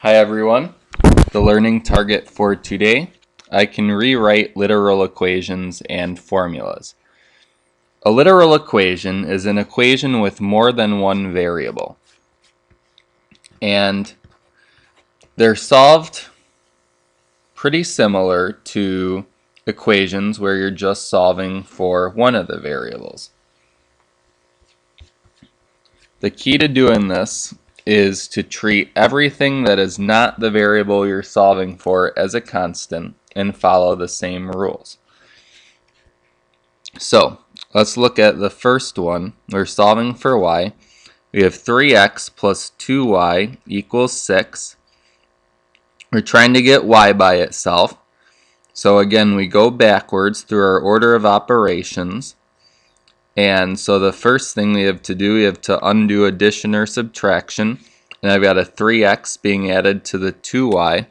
Hi everyone. The learning target for today, I can rewrite literal equations and formulas. A literal equation is an equation with more than one variable. And they're solved pretty similar to equations where you're just solving for one of the variables. The key to doing this is to treat everything that is not the variable you're solving for as a constant and follow the same rules. So let's look at the first one. We're solving for y. We have 3x plus 2y equals 6. We're trying to get y by itself. So again, we go backwards through our order of operations. And so the first thing we have to do, we have to undo addition or subtraction. And I've got a 3x being added to the 2y.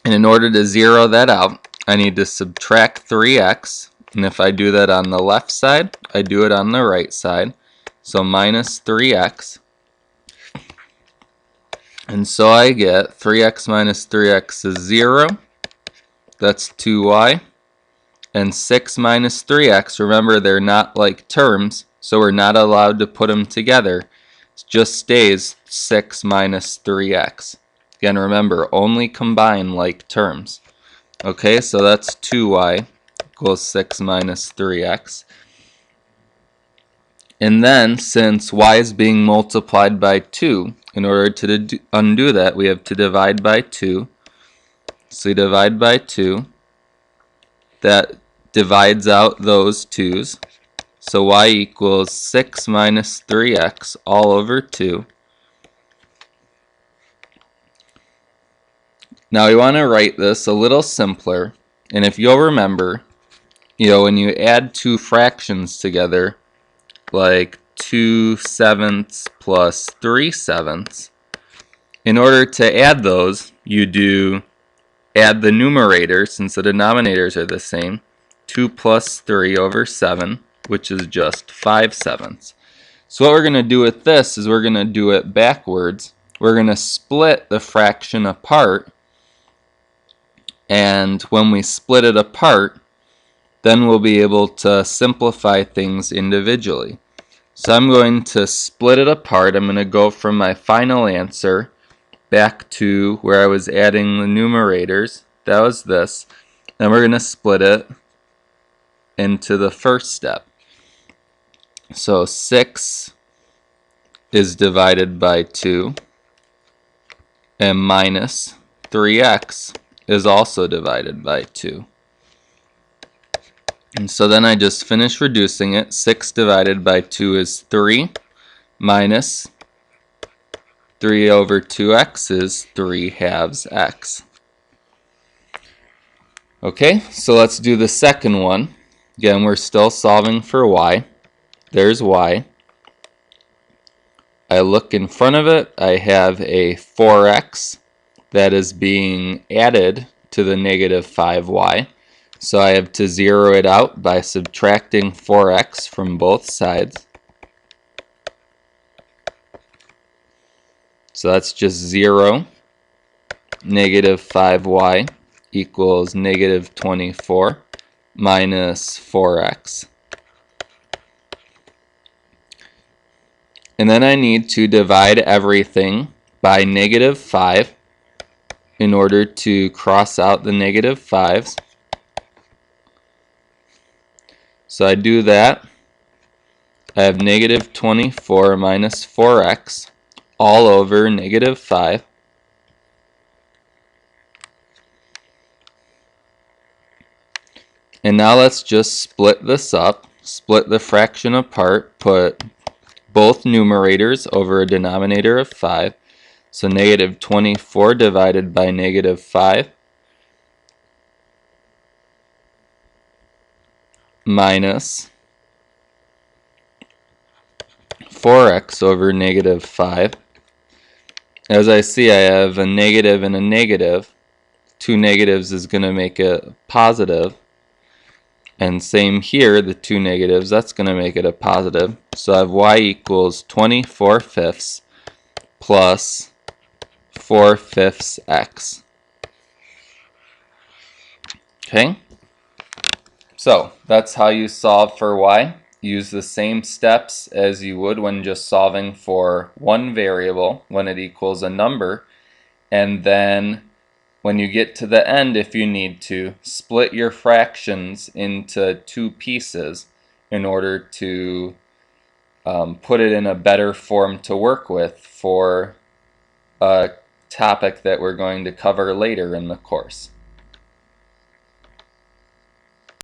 And in order to zero that out, I need to subtract 3x. And if I do that on the left side, I do it on the right side. So minus 3x. And so I get 3x minus 3x is 0. That's 2y. And 6 minus 3x, remember they're not like terms, so we're not allowed to put them together. It just stays 6 minus 3x. Again, remember, only combine like terms. Okay, so that's 2y equals 6 minus 3x. And then, since y is being multiplied by 2, in order to undo that, we have to divide by 2. So we divide by 2. That divides out those 2's. So y equals 6 minus 3x all over 2. Now we want to write this a little simpler. And if you'll remember, when you add two fractions together, like 2/7 plus 3/7, in order to add those, you do add the numerator, since the denominators are the same, 2 plus 3 over 7, which is just 5/7. So what we're going to do with this is we're going to do it backwards. We're going to split the fraction apart, and when we split it apart, then we'll be able to simplify things individually. So I'm going to split it apart. I'm going to go from my final answer back to where I was adding the numerators. That was this. Then we're going to split it into the first step. So 6 is divided by 2, and minus 3x is also divided by 2. And so then I just finish reducing it. 6 divided by 2 is 3, minus 3 over 2x is 3/2 x. Okay, so let's do the second one. Again, we're still solving for y. There's y. I look in front of it. I have a 4x that is being added to the negative 5y. So I have to zero it out by subtracting 4x from both sides. So that's just 0. Negative 5y equals negative 24 minus 4x. And then I need to divide everything by negative 5 in order to cross out the negative 5's. So I do that. I have negative 24 minus 4x all over negative 5. And now let's just split this up, split the fraction apart, put both numerators over a denominator of 5. So negative 24 divided by negative 5 minus 4x over negative 5. As I see, I have a negative and a negative. Two negatives is going to make it positive. And same here, the two negatives, that's going to make it a positive. So I have y equals 24/5 plus 4/5 x. Okay, so that's how you solve for y. Use the same steps as you would when just solving for one variable when it equals a number, and then when you get to the end, if you need to, split your fractions into two pieces in order to put it in a better form to work with for a topic that we're going to cover later in the course.